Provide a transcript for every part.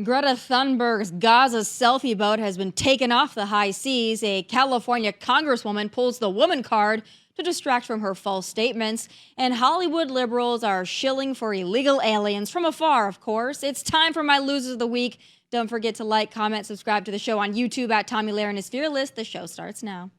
Greta Thunberg's Gaza selfie boat has been taken off the high seas. A California congresswoman pulls the woman card to distract from her false statements. And Hollywood liberals are shilling for illegal aliens from afar, of course. It's time for my losers of the week. Don't forget to like, comment, subscribe to the show on YouTube at Tomi Lahren is Fearless. The show starts now.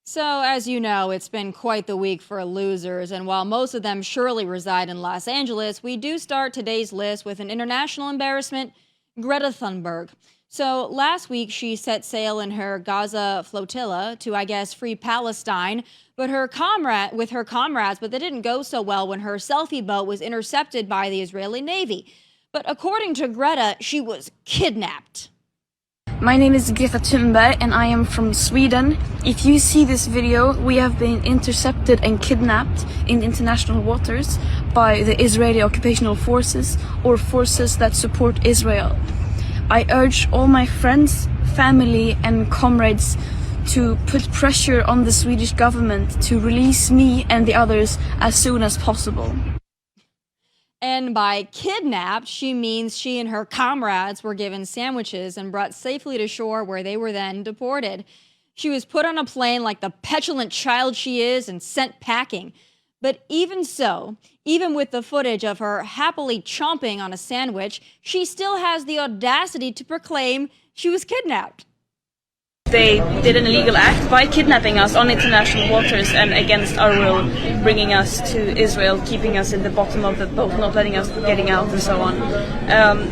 So, as you know, it's been quite the week for losers, and while most of them surely reside in Los Angeles, we do start today's list with an international embarrassment, Greta Thunberg. So, last week she set sail in her Gaza flotilla to, I guess, free Palestine, but with her comrades, but that didn't go so well when her selfie boat was intercepted by the Israeli Navy. But according to Greta, she was kidnapped. My name is Greta Thunberg and I am from Sweden. If you see this video, we have been intercepted and kidnapped in international waters by the Israeli occupational forces or forces that support Israel. I urge all my friends, family and comrades to put pressure on the Swedish government to release me and the others as soon as possible. And by kidnapped, she means she and her comrades were given sandwiches and brought safely to shore where they were then deported. She was put on a plane like the petulant child she is and sent packing. But even so, even with the footage of her happily chomping on a sandwich, she still has the audacity to proclaim she was kidnapped. They did an illegal act by kidnapping us on international waters and against our will, bringing us to Israel, keeping us in the bottom of the boat, not letting us getting out and so on.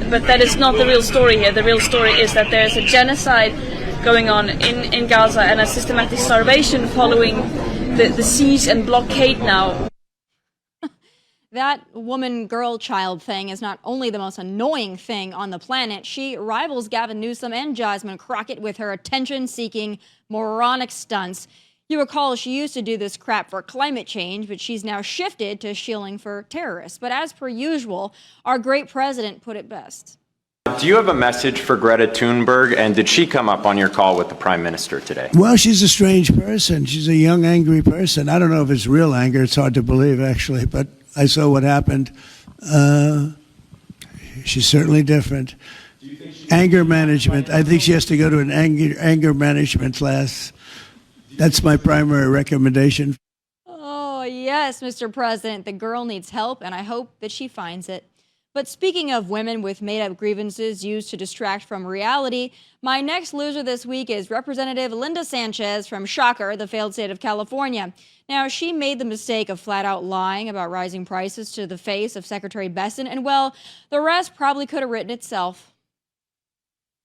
But that is not the real story here. The real story is that there is a genocide going on in Gaza and a systematic starvation following the siege and blockade now. That woman, girl, child thing is not only the most annoying thing on the planet, she rivals Gavin Newsom and Jasmine Crockett with her attention-seeking, moronic stunts. You recall she used to do this crap for climate change, but she's now shifted to shilling for terrorists. But as per usual, our great president put it best. Do you have a message for Greta Thunberg, and did she come up on your call with the Prime Minister today? Well, she's a strange person. She's a young, angry person. I don't know if it's real anger. It's hard to believe, actually, but I saw what happened. She's certainly different. Anger management. I think she has to go to an anger management class. That's my primary recommendation. Oh, yes, Mr. President. The girl needs help, and I hope that she finds it. But speaking of women with made-up grievances used to distract from reality, my next loser this week is Representative Linda Sanchez from Shocker, the failed state of California. Now, she made the mistake of flat-out lying about rising prices to the face of Secretary Besson, and, well, the rest probably could have written itself.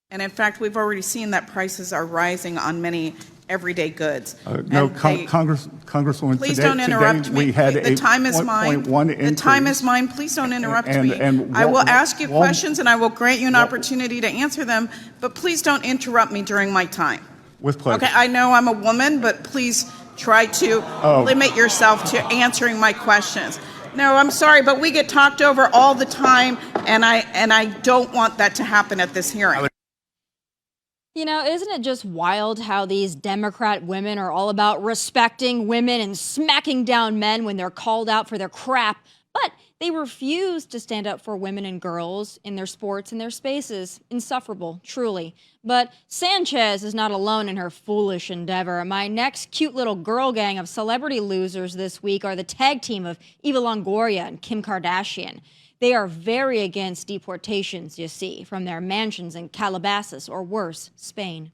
And in fact, we've already seen that prices are rising on many everyday goods. Congresswoman, please don't interrupt me. We had the time is mine. The time is mine. Please don't interrupt me. I will ask you questions and I will grant you an opportunity to answer them, but please don't interrupt me during my time. With pleasure. Okay, I know I'm a woman, but please try to limit yourself to answering my questions. No, I'm sorry, but we get talked over all the time, and I don't want that to happen at this hearing. You know, isn't it just wild how these Democrat women are all about respecting women and smacking down men when they're called out for their crap, but they refuse to stand up for women and girls in their sports and their spaces? Insufferable, truly. But Sanchez is not alone in her foolish endeavor. My next cute little girl gang of celebrity losers this week are the tag team of Eva Longoria and Kim Kardashian. They are very against deportations, you see, from their mansions in Calabasas or worse, Spain.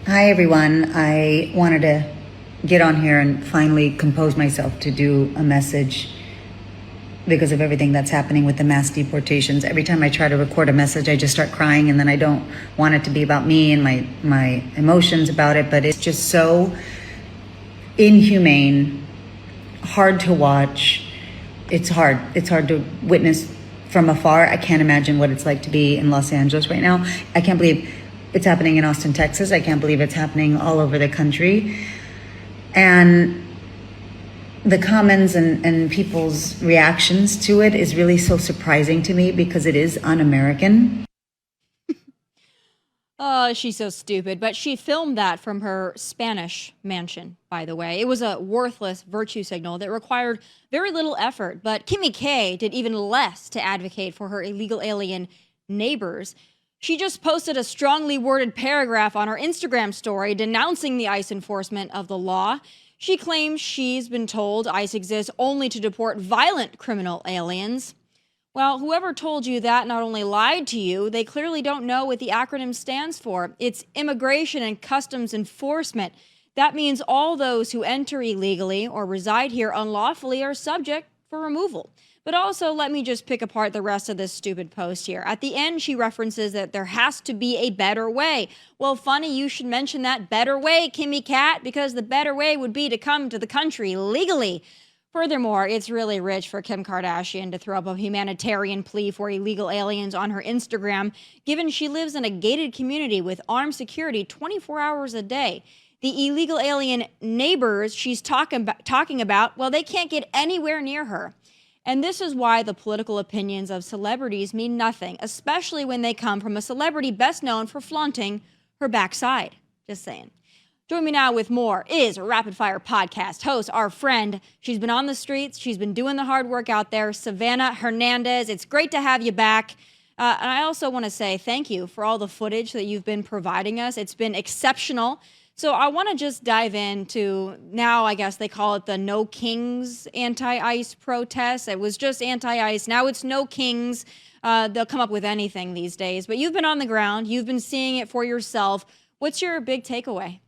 Hi, everyone. I wanted to get on here and finally compose myself to do a message because of everything that's happening with the mass deportations. Every time I try to record a message, I just start crying, and then I don't want it to be about me and my emotions about it, but it's just so inhumane, hard to watch. It's hard to witness from afar. I can't imagine what it's like to be in Los Angeles right now. I can't believe it's happening in Austin, Texas. I can't believe it's happening all over the country. And the comments and people's reactions to it is really so surprising to me because it is un-American. Oh, she's so stupid. But she filmed that from her Spanish mansion, by the way. It was a worthless virtue signal that required very little effort. But Kimmy K did even less to advocate for her illegal alien neighbors. She just posted a strongly worded paragraph on her Instagram story denouncing the ICE enforcement of the law. She claims she's been told ICE exists only to deport violent criminal aliens. Well, whoever told you that not only lied to you, they clearly don't know what the acronym stands for. It's Immigration and Customs Enforcement. That means all those who enter illegally or reside here unlawfully are subject for removal. But also, let me just pick apart the rest of this stupid post here. At the end, she references that there has to be a better way. Well, funny, you should mention that better way, Kimmy Cat, because the better way would be to come to the country legally. Furthermore, it's really rich for Kim Kardashian to throw up a humanitarian plea for illegal aliens on her Instagram, given she lives in a gated community with armed security 24 hours a day. The illegal alien neighbors she's talking about, well, they can't get anywhere near her. And this is why the political opinions of celebrities mean nothing, especially when they come from a celebrity best known for flaunting her backside. Just saying. Join me now with more is Rapid Fire Podcast host, our friend. She's been on the streets. She's been doing the hard work out there. Savanah Hernandez. It's great to have you back. And I also want to say thank you for all the footage that you've been providing us. It's been exceptional. So I want to just dive into now, I guess they call it the No Kings anti-ICE protest. It was just anti-ICE. Now it's No Kings. They'll come up with anything these days. But you've been on the ground. You've been seeing it for yourself. What's your big takeaway?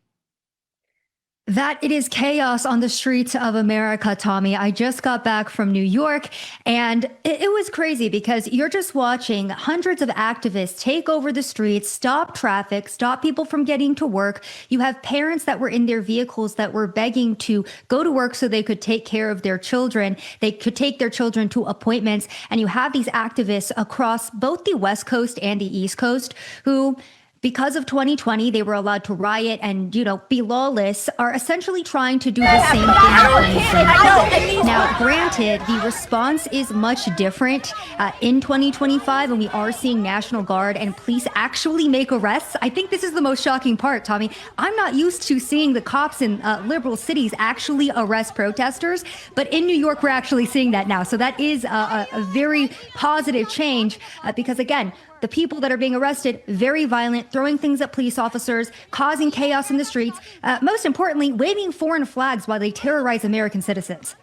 That it is chaos on the streets of America, Tomi. I just got back from New York, and it was crazy because you're just watching hundreds of activists take over the streets, stop traffic, stop people from getting to work. You have parents that were in their vehicles that were begging to go to work so they could take care of their children. They could take their children to appointments. And you have these activists across both the West Coast and the East Coast who, because of 2020, they were allowed to riot and, be lawless, are essentially trying to do the same thing in 2025. Now, granted, the response is much different in 2025, and we are seeing National Guard and police actually make arrests. I think this is the most shocking part, Tomi. I'm not used to seeing the cops in liberal cities actually arrest protesters, but in New York, we're actually seeing that now. So that is a very positive change because, again, the people that are being arrested, very violent, throwing things at police officers, causing chaos in the streets, most importantly, waving foreign flags while they terrorize American citizens.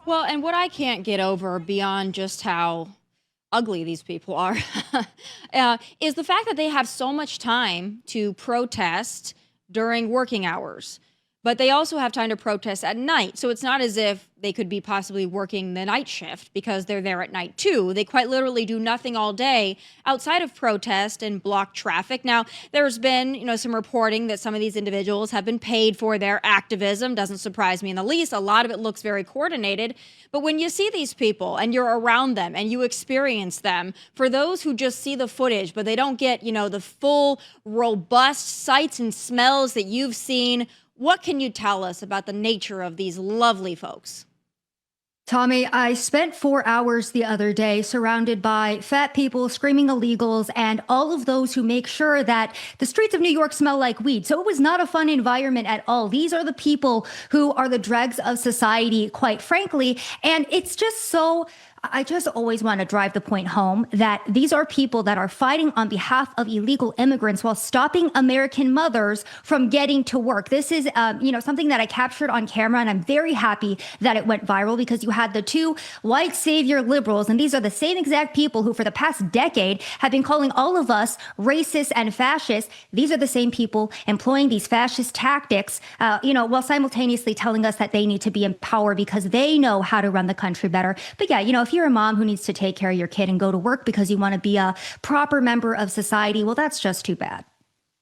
Well, and what I can't get over beyond just how ugly these people are is the fact that they have so much time to protest during working hours. But they also have time to protest at night. So it's not as if they could be possibly working the night shift because they're there at night too. They quite literally do nothing all day outside of protest and block traffic. Now, there's been, some reporting that some of these individuals have been paid for their activism. Doesn't surprise me in the least. A lot of it looks very coordinated. But when you see these people and you're around them and you experience them, for those who just see the footage, but they don't get, the full robust sights and smells that you've seen, what can you tell us about the nature of these lovely folks? Tomi, I spent 4 hours the other day surrounded by fat people, screaming illegals, and all of those who make sure that the streets of New York smell like weed. So it was not a fun environment at all. These are the people who are the dregs of society, quite frankly. And it's just so... I just always want to drive the point home that these are people that are fighting on behalf of illegal immigrants while stopping American mothers from getting to work. This is, something that I captured on camera, and I'm very happy that it went viral because you had the two white savior liberals, and these are the same exact people who for the past decade have been calling all of us racist and fascist. These are the same people employing these fascist tactics, while simultaneously telling us that they need to be in power because they know how to run the country better. But yeah, if you're a mom who needs to take care of your kid and go to work because you want to be a proper member of society, well, that's just too bad.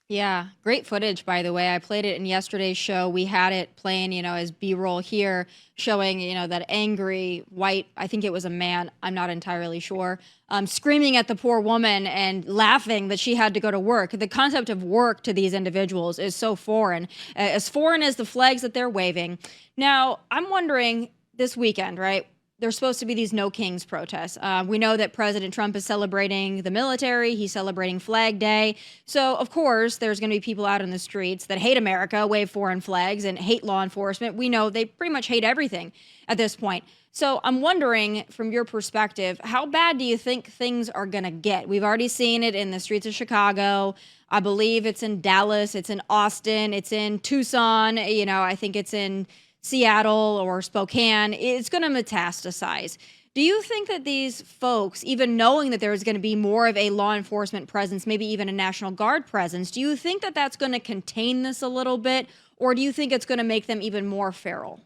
Yeah, great footage, by the way. I played it in yesterday's show. We had it playing, as B-roll here, showing, that angry white, I think it was a man, I'm not entirely sure, screaming at the poor woman and laughing that she had to go to work. The concept of work to these individuals is so foreign as the flags that they're waving. Now, I'm wondering this weekend, right? there's supposed to be these No Kings protests. We know that President Trump is celebrating the military. He's celebrating Flag Day. So, of course, there's going to be people out in the streets that hate America, wave foreign flags, and hate law enforcement. We know they pretty much hate everything at this point. So I'm wondering, from your perspective, how bad do you think things are going to get? We've already seen it in the streets of Chicago. I believe it's in Dallas. It's in Austin. It's in Tucson. I think it's in Seattle or Spokane. It's going to metastasize. Do you think that these folks, even knowing that there's going to be more of a law enforcement presence, maybe even a National Guard presence, do you think that that's going to contain this a little bit, or do you think it's going to make them even more feral?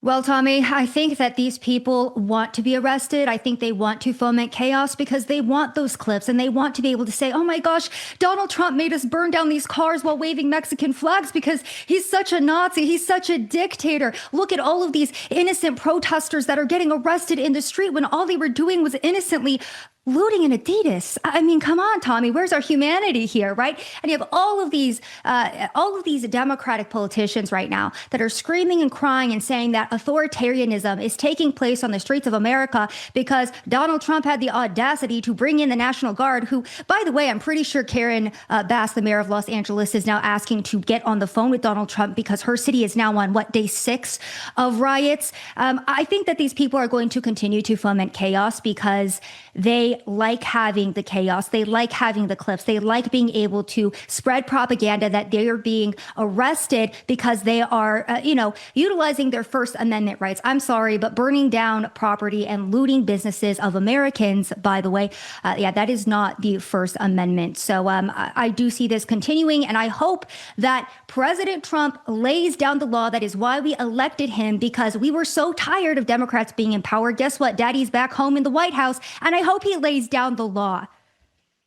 Well, Tomi, I think that these people want to be arrested. I think they want to foment chaos because they want those clips and they want to be able to say, oh my gosh, Donald Trump made us burn down these cars while waving Mexican flags because he's such a Nazi. He's such a dictator. Look at all of these innocent protesters that are getting arrested in the street when all they were doing was innocently looting an Adidas. I mean, come on, Tomi, where's our humanity here, right? And you have all of these Democratic politicians right now that are screaming and crying and saying that authoritarianism is taking place on the streets of America because Donald Trump had the audacity to bring in the National Guard, who, by the way, I'm pretty sure Karen Bass, the mayor of Los Angeles, is now asking to get on the phone with Donald Trump because her city is now on, day 6 of riots. I think that these people are going to continue to foment chaos because they like having the chaos. They like having the clips. They like being able to spread propaganda that they are being arrested because they are, utilizing their First Amendment rights. I'm sorry, but burning down property and looting businesses of Americans, by the way, that is not the First Amendment. So I do see this continuing, and I hope that President Trump lays down the law. That is why we elected him, because we were so tired of Democrats being in power. Guess what? Daddy's back home in the White House, and I hope he lays down the law.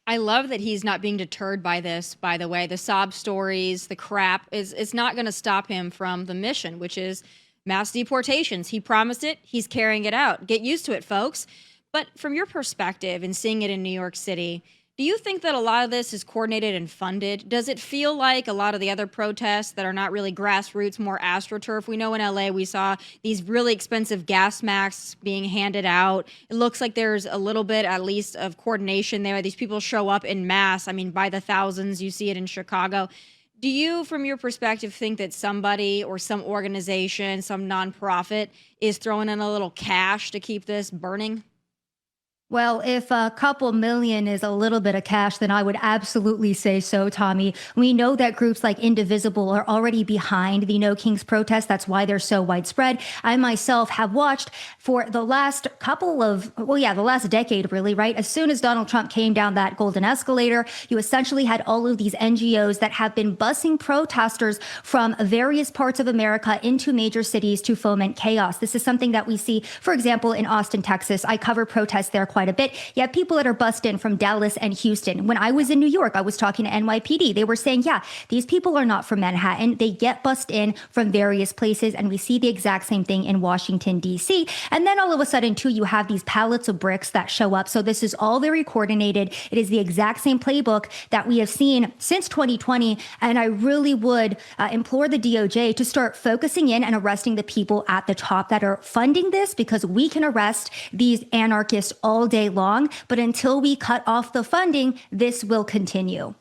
I love that he's not being deterred by this, by the way. The sob stories, the crap, it's not going to stop him from the mission, which is mass deportations. He promised it. He's carrying it out. Get used to it, folks. But from your perspective and seeing it in New York City, do you think that a lot of this is coordinated and funded? Does it feel like a lot of the other protests that are not really grassroots, more AstroTurf? We know in LA we saw these really expensive gas masks being handed out. It looks like there's a little bit, at least, of coordination there. These people show up in mass. I mean, by the thousands. You see it in Chicago. Do you, from your perspective, think that somebody or some organization, some nonprofit is throwing in a little cash to keep this burning? Well, if a couple million is a little bit of cash, then I would absolutely say so, Tomi. We know that groups like Indivisible are already behind the No Kings protest. That's why they're so widespread. I myself have watched for the last the last decade, really, right? As soon as Donald Trump came down that golden escalator, you essentially had all of these NGOs that have been busing protesters from various parts of America into major cities to foment chaos. This is something that we see, for example, in Austin, Texas. I cover protests there quite a bit. You have people that are bussed in from Dallas and Houston. When I was in New York, I was talking to NYPD. They were saying, yeah, these people are not from Manhattan. They get bussed in from various places. And we see the exact same thing in Washington, D.C. And then all of a sudden, too, you have these pallets of bricks that show up. So this is all very coordinated. It is the exact same playbook that we have seen since 2020. And I really would implore the DOJ to start focusing in and arresting the people at the top that are funding this, because we can arrest these anarchists all day long. But until we cut off the funding, this will continue.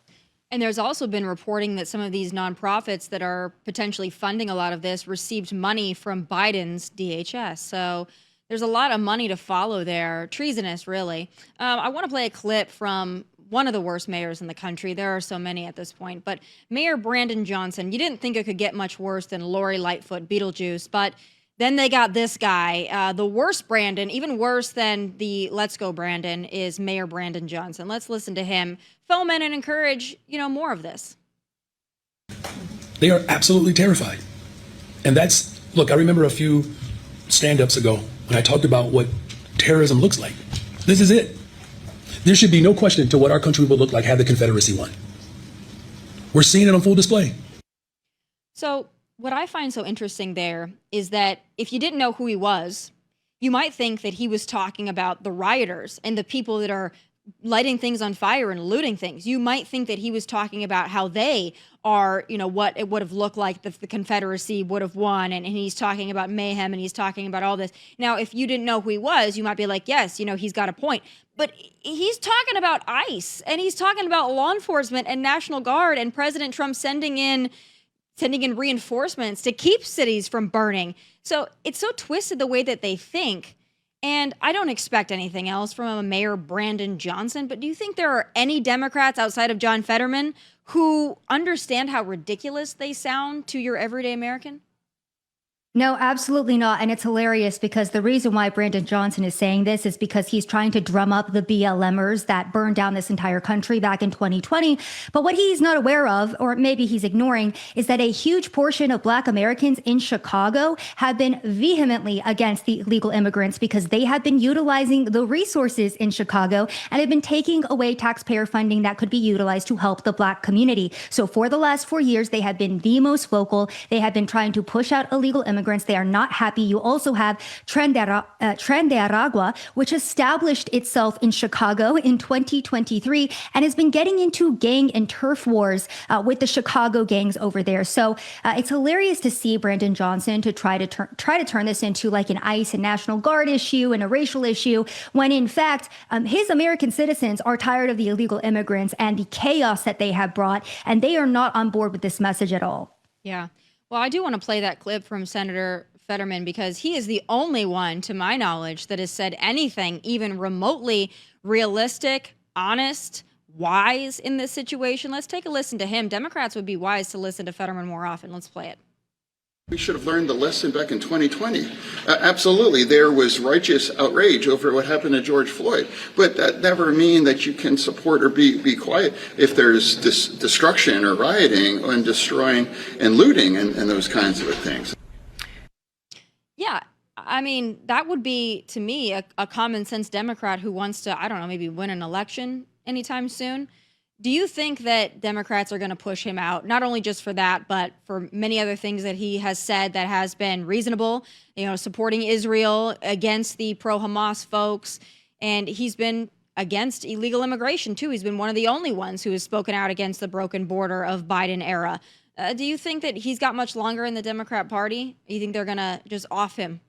And there's also been reporting that some of these nonprofits that are potentially funding a lot of this received money from Biden's DHS. So there's a lot of money to follow there. Treasonous, really. I want to play a clip from one of the worst mayors in the country. There are so many at this point. But Mayor Brandon Johnson, you didn't think it could get much worse than Lori Lightfoot, Beetlejuice, but then they got this guy. The worst Brandon, even worse than the Let's Go Brandon, is Mayor Brandon Johnson. Let's listen to him foment and encourage, more of this. They are absolutely terrified. And look, I remember a few stand-ups ago when I talked about what terrorism looks like. This is it. There should be no question to what our country would look like had the Confederacy won. We're seeing it on full display. So what I find so interesting there is that if you didn't know who he was, you might think that he was talking about the rioters and the people that are lighting things on fire and looting things. You might think that he was talking about how they are, what it would have looked like if the Confederacy would have won. And he's talking about mayhem and he's talking about all this. Now, if you didn't know who he was, you might be like, yes, he's got a point. But he's talking about ICE and he's talking about law enforcement and National Guard and President Trump sending in reinforcements to keep cities from burning. So it's so twisted the way that they think. And I don't expect anything else from Mayor Brandon Johnson, but do you think there are any Democrats outside of John Fetterman who understand how ridiculous they sound to your everyday American? No, absolutely not. And it's hilarious because the reason why Brandon Johnson is saying this is because he's trying to drum up the BLMers that burned down this entire country back in 2020. But what he's not aware of, or maybe he's ignoring, is that a huge portion of Black Americans in Chicago have been vehemently against the illegal immigrants because they have been utilizing the resources in Chicago and have been taking away taxpayer funding that could be utilized to help the Black community. So for the last 4 years, they have been the most vocal. They have been trying to push out illegal immigrants. They are not happy. You also have Tren de Aragua, which established itself in Chicago in 2023 and has been getting into gang and turf wars with the Chicago gangs over there. So it's hilarious to see Brandon Johnson to try to turn this into like an ICE and National Guard issue and a racial issue, when in fact his American citizens are tired of the illegal immigrants and the chaos that they have brought, and they are not on board with this message at all. Yeah. Well, I do want to play that clip from Senator Fetterman because he is the only one, to my knowledge, that has said anything even remotely realistic, honest, wise in this situation. Let's take a listen to him. Democrats would be wise to listen to Fetterman more often. Let's play it. We should have learned the lesson back in 2020. Absolutely, there was righteous outrage over what happened to George Floyd, but that never means that you can support or be quiet if there's destruction or rioting and destroying and looting and those kinds of things. Yeah, I mean, that would be, to me, a common sense Democrat who wants to, I don't know, maybe win an election anytime soon. Do you think that Democrats are going to push him out, not only just for that, but for many other things that he has said that has been reasonable, supporting Israel against the pro-Hamas folks, and he's been against illegal immigration, too. He's been one of the only ones who has spoken out against the broken border of Biden era. Do you think that he's got much longer in the Democrat Party? Do you think they're going to just off him?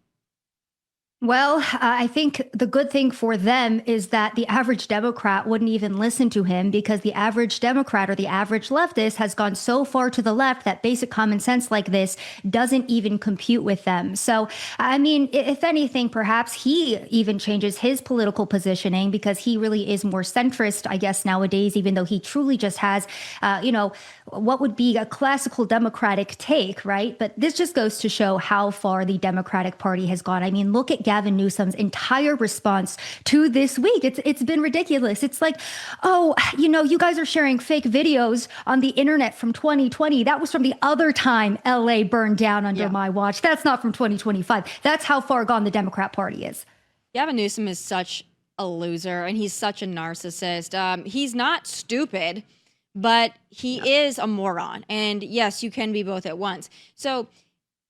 Well, I think the good thing for them is that the average Democrat wouldn't even listen to him because the average Democrat or the average leftist has gone so far to the left that basic common sense like this doesn't even compute with them. So, I mean, if anything, perhaps he even changes his political positioning because he really is more centrist, I guess, nowadays, even though he truly just has, what would be a classical Democratic take, right? But this just goes to show how far the Democratic Party has gone. I mean, look at Gavin Newsom's entire response to this week. It's been ridiculous. It's like, oh, you guys are sharing fake videos on the internet from 2020. That was from the other time LA burned down under my watch. That's not from 2025. That's how far gone the Democrat Party is. Gavin Newsom is such a loser and he's such a narcissist. He's not stupid, but he is a moron. And yes, you can be both at once. So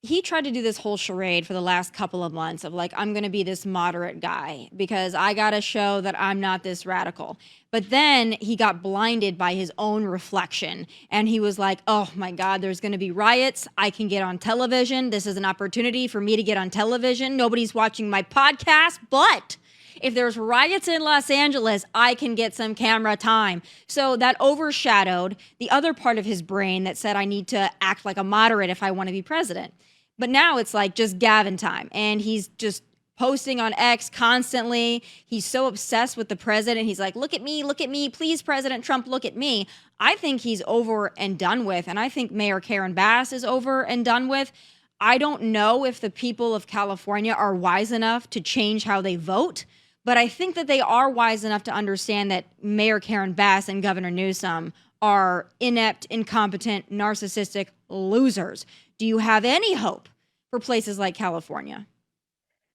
he tried to do this whole charade for the last couple of months of like, I'm going to be this moderate guy because I got to show that I'm not this radical. But then he got blinded by his own reflection. And he was like, oh my God, there's going to be riots. I can get on television. This is an opportunity for me to get on television. Nobody's watching my podcast, but if there's riots in Los Angeles, I can get some camera time. So that overshadowed the other part of his brain that said, I need to act like a moderate if I want to be president. But now it's like just Gavin time. And he's just posting on X constantly. He's so obsessed with the president. He's like, look at me, please, President Trump, look at me. I think he's over and done with. And I think Mayor Karen Bass is over and done with. I don't know if the people of California are wise enough to change how they vote, but I think that they are wise enough to understand that Mayor Karen Bass and Governor Newsom are inept, incompetent, narcissistic losers. Do you have any hope for places like California?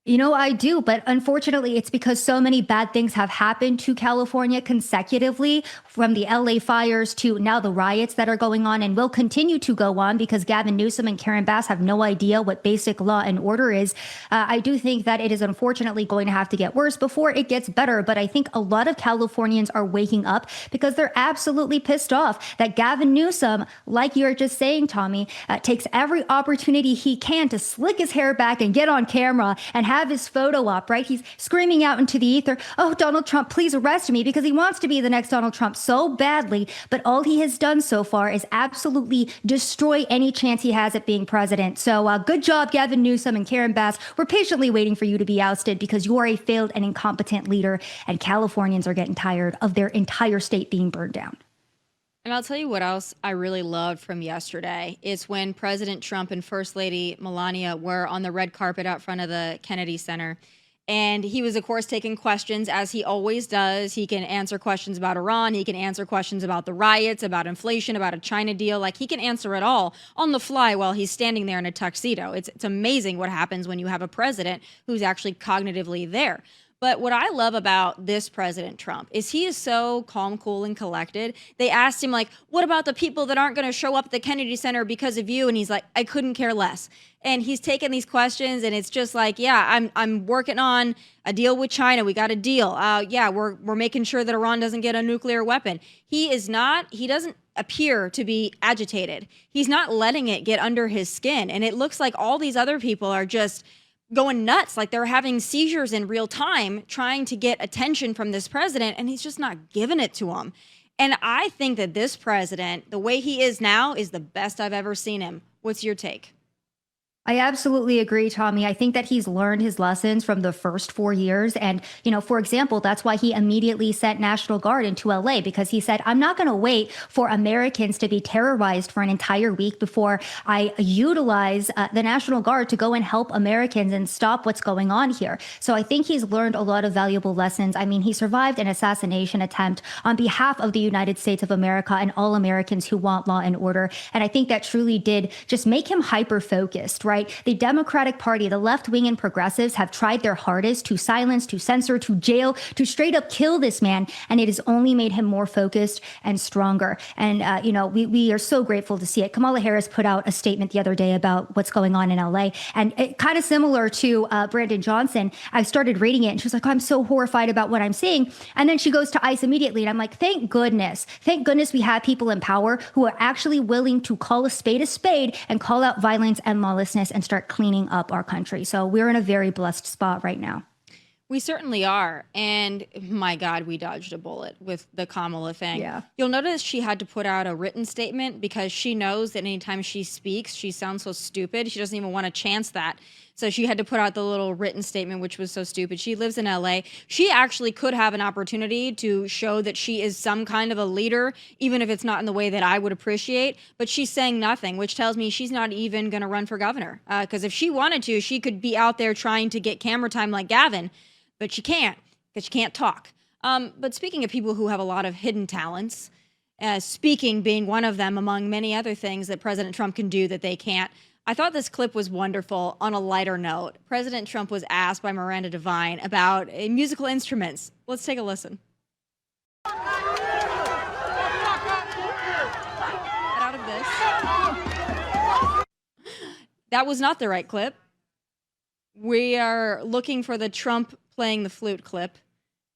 You know, I do, but unfortunately, it's because so many bad things have happened to California consecutively, from the LA fires to now the riots that are going on and will continue to go on because Gavin Newsom and Karen Bass have no idea what basic law and order is. I do think that it is unfortunately going to have to get worse before it gets better. But I think a lot of Californians are waking up because they're absolutely pissed off that Gavin Newsom, like you're just saying, Tommy, takes every opportunity he can to slick his hair back and get on camera and have his photo up, right? He's screaming out into the ether, oh, Donald Trump, please arrest me, because he wants to be the next Donald Trump so badly. But all he has done so far is absolutely destroy any chance he has at being president. So good job, Gavin Newsom and Karen Bass. We're patiently waiting for you to be ousted because you are a failed and incompetent leader, and Californians are getting tired of their entire state being burned down. And I'll tell you what else I really loved from yesterday. It's when President Trump and First Lady Melania were on the red carpet out front of the Kennedy Center. And he was, of course, taking questions, as he always does. He can answer questions about Iran. He can answer questions about the riots, about inflation, about a China deal. Like, he can answer it all on the fly while he's standing there in a tuxedo. It's amazing what happens when you have a president who's actually cognitively there. But what I love about this President Trump is he is so calm, cool, and collected. They asked him, like, what about the people that aren't going to show up at the Kennedy Center because of you? And he's like, I couldn't care less. And he's taking these questions, and it's just like, yeah, I'm working on a deal with China. We got a deal. Yeah, we're making sure that Iran doesn't get a nuclear weapon. He doesn't appear to be agitated. He's not letting it get under his skin. And it looks like all these other people are just going nuts, like they're having seizures in real time, trying to get attention from this president, and he's just not giving it to them. And I think that this president, the way he is now, is the best I've ever seen him. What's your take? I absolutely agree, Tommy. I think that he's learned his lessons from the first 4 years. And, for example, that's why he immediately sent National Guard into LA, because he said, I'm not going to wait for Americans to be terrorized for an entire week before I utilize the National Guard to go and help Americans and stop what's going on here. So I think he's learned a lot of valuable lessons. I mean, he survived an assassination attempt on behalf of the United States of America and all Americans who want law and order. And I think that truly did just make him hyper-focused, right? The Democratic Party, the left wing and progressives have tried their hardest to silence, to censor, to jail, to straight up kill this man. And it has only made him more focused and stronger. And, we are so grateful to see it. Kamala Harris put out a statement the other day about what's going on in LA. And it kind of similar to Brandon Johnson. I started reading it and she was like, oh, I'm so horrified about what I'm seeing. And then she goes to ICE immediately. And I'm like, thank goodness we have people in power who are actually willing to call a spade and call out violence and lawlessness and start cleaning up our country. So we're in a very blessed spot right now. We certainly are. And my God, we dodged a bullet with the Kamala thing. Yeah. You'll notice she had to put out a written statement because she knows that anytime she speaks, she sounds so stupid. She doesn't even want to chance that. So she had to put out the little written statement, which was so stupid. She lives in LA. She actually could have an opportunity to show that she is some kind of a leader, even if it's not in the way that I would appreciate. But she's saying nothing, which tells me she's not even going to run for governor. Because if she wanted to, she could be out there trying to get camera time like Gavin. But she can't, because she can't talk. But speaking of people who have a lot of hidden talents, speaking being one of them among many other things that President Trump can do that they can't, I thought this clip was wonderful. On a lighter note, President Trump was asked by Miranda Devine about musical instruments. Let's take a listen. Get out of this. That was not the right clip. We are looking for the Trump playing the flute clip.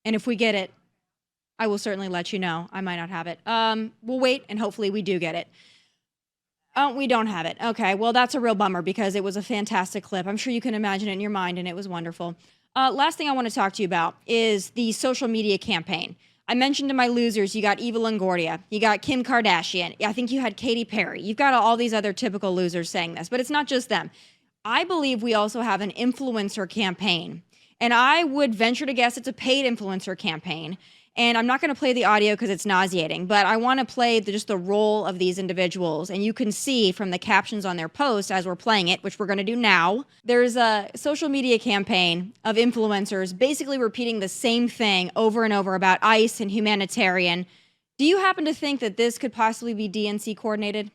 And if we get it, I will certainly let you know. I might not have it. We'll wait, and hopefully we do get it. We don't have it. Okay, well, that's a real bummer because it was a fantastic clip. I'm sure you can imagine it in your mind, and it was wonderful. Last thing I want to talk to you about is the social media campaign. I mentioned in my losers, you got Eva Longoria, you got Kim Kardashian, I think you had Katy Perry. You've got all these other typical losers saying this, but it's not just them. I believe we also have an influencer campaign, and I would venture to guess it's a paid influencer campaign. And I'm not going to play the audio because it's nauseating, but I want to play just the role of these individuals. And you can see from the captions on their post as we're playing it, which we're going to do now, there's a social media campaign of influencers basically repeating the same thing over and over about ICE and humanitarian. Do you happen to think that this could possibly be DNC coordinated?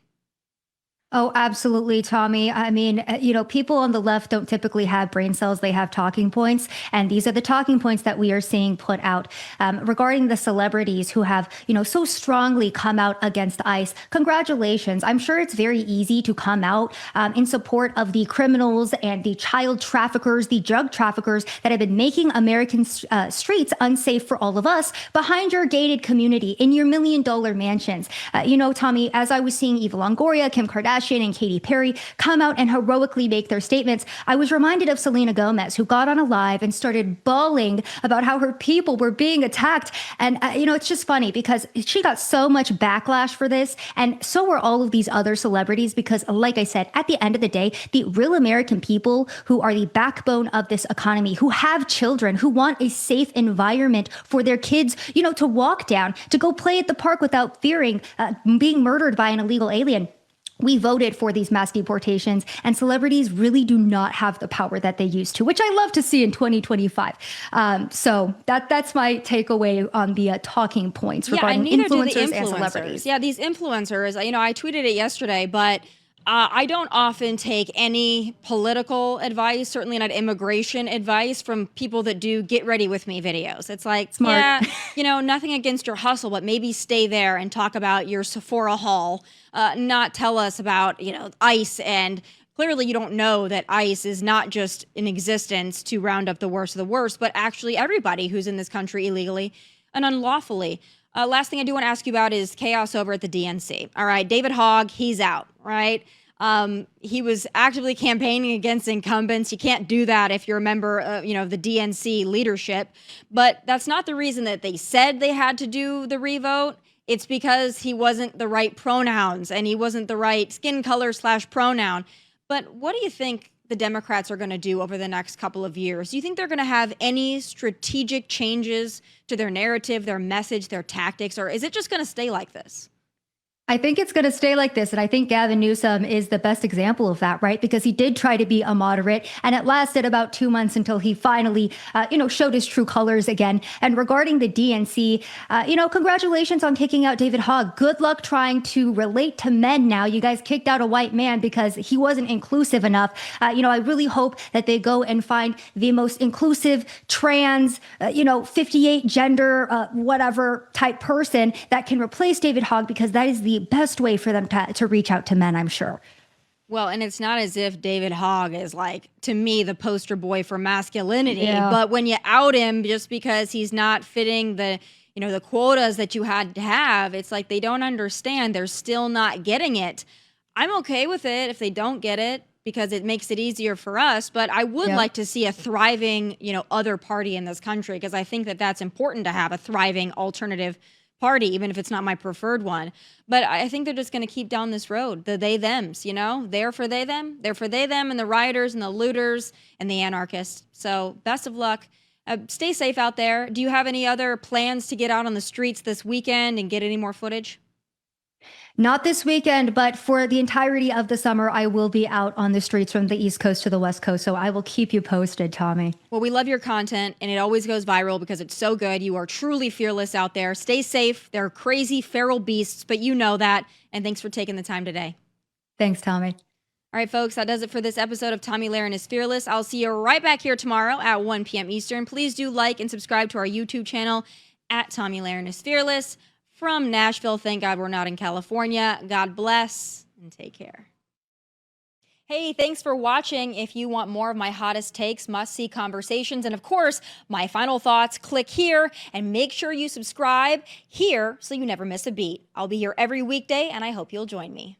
Oh, absolutely, Tommy. I mean, people on the left don't typically have brain cells. They have talking points. And these are the talking points that we are seeing put out regarding the celebrities who have, so strongly come out against ICE. Congratulations. I'm sure it's very easy to come out in support of the criminals and the child traffickers, the drug traffickers that have been making American streets unsafe for all of us behind your gated community in your $1 million mansions. Tommy, as I was seeing Eva Longoria, Kim Kardashian, and Katy Perry come out and heroically make their statements, I was reminded of Selena Gomez, who got on a live and started bawling about how her people were being attacked. And, it's just funny because she got so much backlash for this. And so were all of these other celebrities, because like I said, at the end of the day, the real American people who are the backbone of this economy, who have children, who want a safe environment for their kids, to walk down, to go play at the park without fearing being murdered by an illegal alien. We voted for these mass deportations, and celebrities really do not have the power that they used to, which I love to see in 2025. So that's my takeaway on the talking points regarding influencers and celebrities. Yeah, these influencers, I tweeted it yesterday, but I don't often take any political advice, certainly not immigration advice, from people that do get ready with me videos. It's like, Smart. yeah, nothing against your hustle, but maybe stay there and talk about your Sephora haul, not tell us about, ICE. And clearly you don't know that ICE is not just in existence to round up the worst of the worst, but actually everybody who's in this country illegally and unlawfully. Last thing I do want to ask you about is chaos over at the DNC. All right, David Hogg, he's out, right? He was actively campaigning against incumbents. You can't do that if you're a member of, the DNC leadership. But that's not the reason that they said they had to do the revote. It's because he wasn't the right pronouns and he wasn't the right skin color / pronoun. But what do you think the Democrats are going to do over the next couple of years? Do you think they're going to have any strategic changes to their narrative, their message, their tactics, or is it just going to stay like this? I think it's going to stay like this. And I think Gavin Newsom is the best example of that, right? Because he did try to be a moderate, and it lasted about 2 months until he finally, showed his true colors again. And regarding the DNC, congratulations on kicking out David Hogg. Good luck trying to relate to men now. You guys kicked out a white man because he wasn't inclusive enough. I really hope that they go and find the most inclusive trans, 58 gender, whatever type person that can replace David Hogg, because that is the best way for them to reach out to men, I'm sure. Well, and it's not as if David Hogg is, like, to me, the poster boy for masculinity. Yeah. But when you out him just because he's not fitting the quotas that you had to have, it's like they don't understand. They're still not getting it. I'm okay with it if they don't get it, because it makes it easier for us. But I would like to see a thriving, other party in this country, because I think that that's important to have a thriving alternative party, even if it's not my preferred one. But I think they're just going to keep down this road, the they thems, they're for they them, and the rioters and the looters and the anarchists. So best of luck. Stay safe out there. Do you have any other plans to get out on the streets this weekend and get any more footage? Not this weekend, but for the entirety of the summer, I will be out on the streets from the East Coast to the West Coast. So I will keep you posted, Tommy. Well, we love your content, and it always goes viral because it's so good. You are truly fearless out there. Stay safe. They're crazy, feral beasts, but you know that. And thanks for taking the time today. Thanks, Tommy. All right, folks, that does it for this episode of Tomi Lahren is Fearless. I'll see you right back here tomorrow at 1 p.m. Eastern. Please do like and subscribe to our YouTube channel at Tomi Lahren is Fearless. From Nashville, thank God we're not in California. God bless and take care. Hey, thanks for watching. If you want more of my hottest takes, must-see conversations, and of course, my final thoughts, click here and make sure you subscribe here so you never miss a beat. I'll be here every weekday, and I hope you'll join me.